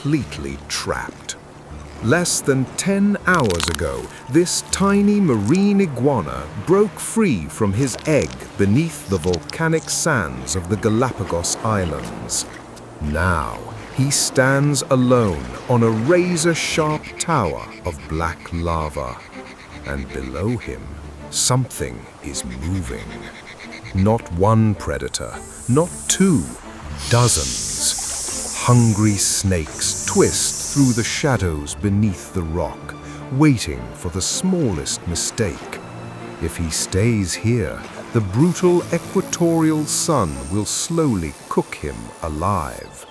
completely trapped. Less than 10 hours ago, this tiny marine iguana broke free from his egg beneath the volcanic sands of the Galapagos Islands. Now, he stands alone on a razor-sharp tower of black lava. And below him, something is moving. Not one predator, not two, dozens. Hungry snakes twist through the shadows beneath the rock, waiting for the smallest mistake. If he stays here, the brutal equatorial sun will slowly cook him alive.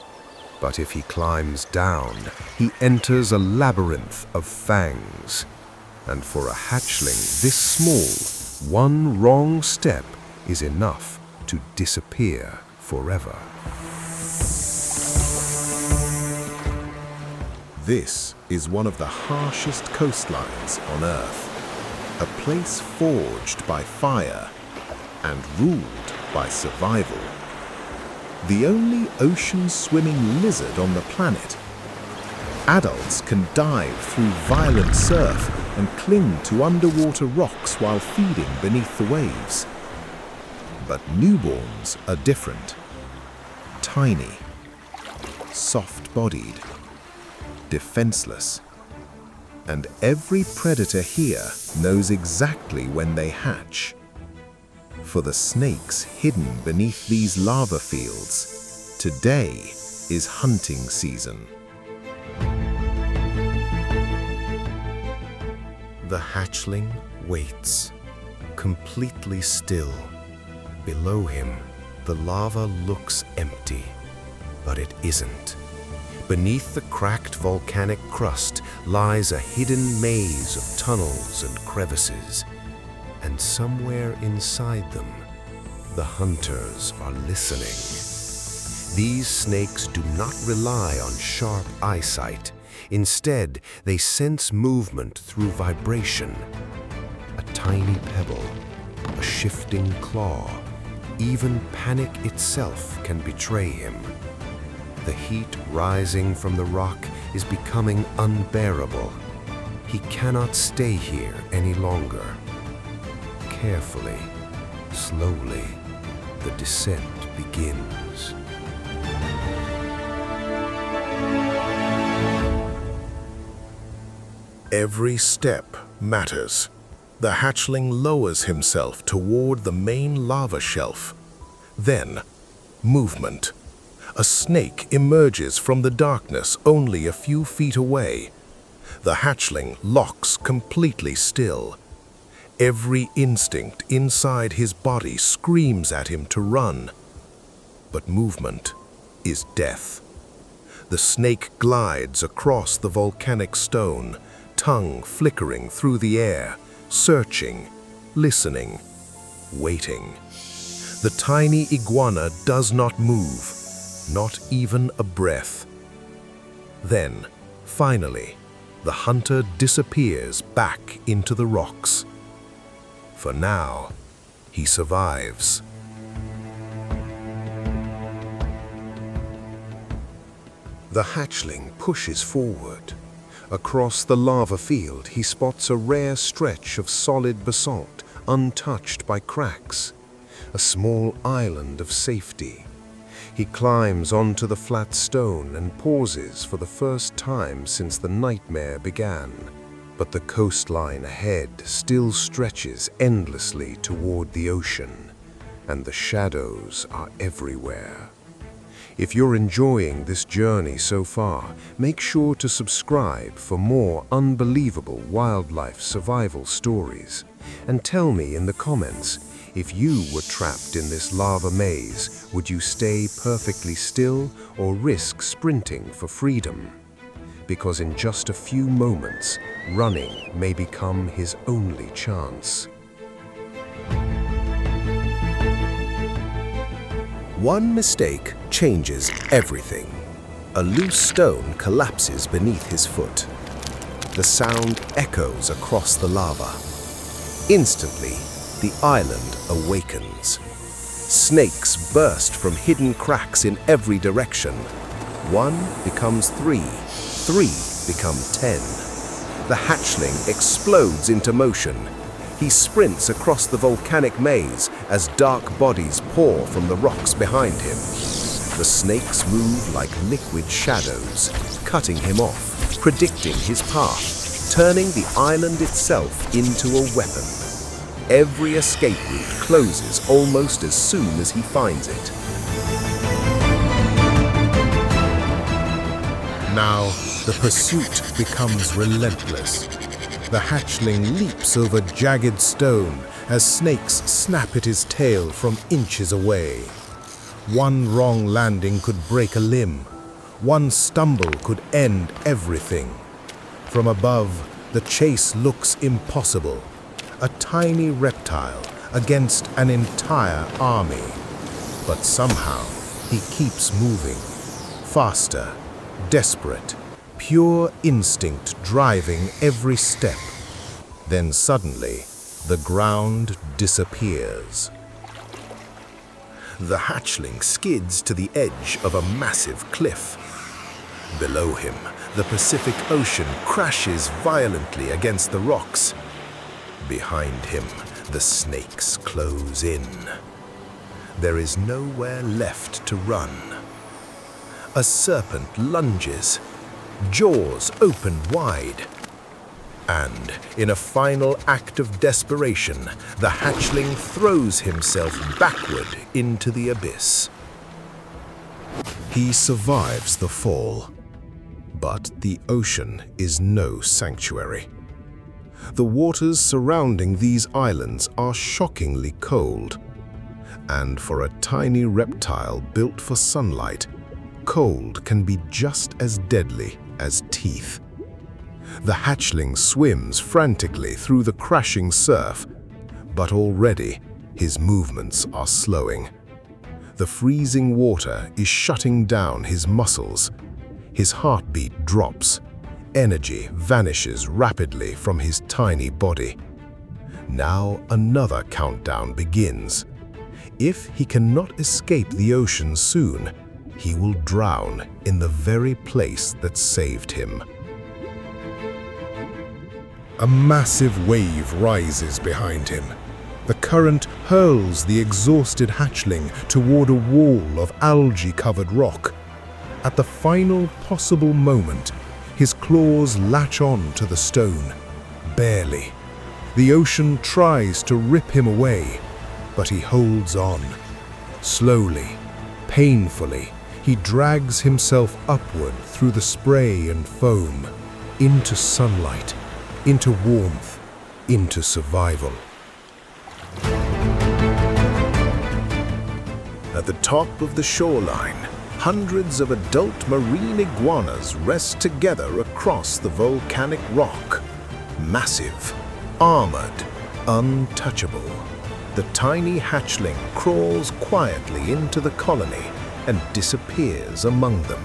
But if he climbs down, he enters a labyrinth of fangs. And for a hatchling this small, one wrong step is enough to disappear forever. This is one of the harshest coastlines on Earth, a place forged by fire and ruled by survival. The only ocean-swimming lizard on the planet. Adults can dive through violent surf and cling to underwater rocks while feeding beneath the waves. But newborns are different. Tiny, soft-bodied, defenseless. And every predator here knows exactly when they hatch. For the snakes hidden beneath these lava fields, today is hunting season. The hatchling waits, completely still. Below him, the lava looks empty, but it isn't. Beneath the cracked volcanic crust lies a hidden maze of tunnels and crevices, and somewhere inside them, the hunters are listening. These snakes do not rely on sharp eyesight. Instead, they sense movement through vibration. A tiny pebble, a shifting claw, even panic itself can betray him. The heat rising from the rock is becoming unbearable. He cannot stay here any longer. Carefully, slowly, the descent begins. Every step matters. The hatchling lowers himself toward the main lava shelf. Then, movement. A snake emerges from the darkness only a few feet away. The hatchling locks completely still. Every instinct inside his body screams at him to run. But movement is death. The snake glides across the volcanic stone, tongue flickering through the air, searching, listening, waiting. The tiny iguana does not move. Not even a breath. Then, finally, the hunter disappears back into the rocks. For now, he survives. The hatchling pushes forward. Across the lava field, he spots a rare stretch of solid basalt, untouched by cracks. A small island of safety. He climbs onto the flat stone and pauses for the first time since the nightmare began. But the coastline ahead still stretches endlessly toward the ocean, and the shadows are everywhere. If you're enjoying this journey so far, make sure to subscribe for more unbelievable wildlife survival stories. And tell me in the comments, if you were trapped in this lava maze, would you stay perfectly still or risk sprinting for freedom? Because in just a few moments, running may become his only chance. One mistake changes everything. A loose stone collapses beneath his foot. The sound echoes across the lava. Instantly, the island awakens. Snakes burst from hidden cracks in every direction. 1 becomes 3, 3 become 10. The hatchling explodes into motion. He sprints across the volcanic maze as dark bodies pour from the rocks behind him. The snakes move like liquid shadows, cutting him off, predicting his path, turning the island itself into a weapon. Every escape route closes almost as soon as he finds it. Now, the pursuit becomes relentless. The hatchling leaps over jagged stone as snakes snap at his tail from inches away. One wrong landing could break a limb. One stumble could end everything. From above, the chase looks impossible. A tiny reptile against an entire army. But somehow, he keeps moving. Faster, desperate, pure instinct driving every step. Then suddenly, the ground disappears. The hatchling skids to the edge of a massive cliff. Below him, the Pacific Ocean crashes violently against the rocks. Behind him, the snakes close in. There is nowhere left to run. A serpent lunges, jaws open wide. And, in a final act of desperation, the hatchling throws himself backward into the abyss. He survives the fall, but the ocean is no sanctuary. The waters surrounding these islands are shockingly cold, and for a tiny reptile built for sunlight, cold can be just as deadly as teeth. The hatchling swims frantically through the crashing surf, but already his movements are slowing. The freezing water is shutting down his muscles. His heartbeat drops. Energy vanishes rapidly from his tiny body. Now another countdown begins. If he cannot escape the ocean soon, he will drown in the very place that saved him. A massive wave rises behind him. The current hurls the exhausted hatchling toward a wall of algae-covered rock. At the final possible moment, his claws latch on to the stone. Barely. The ocean tries to rip him away, but he holds on. Slowly, painfully, he drags himself upward through the spray and foam, into sunlight, into warmth, into survival. At the top of the shoreline, hundreds of adult marine iguanas rest together across the volcanic rock. Massive, armored, untouchable. The tiny hatchling crawls quietly into the colony and disappears among them.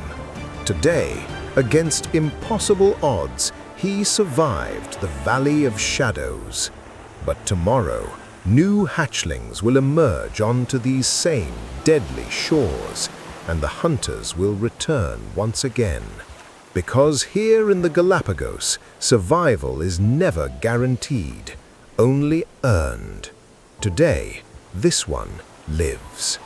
Today, against impossible odds, he survived the Valley of Shadows. But tomorrow, new hatchlings will emerge onto these same deadly shores, and the hunters will return once again. Because here in the Galapagos, survival is never guaranteed, only earned. Today, this one lives.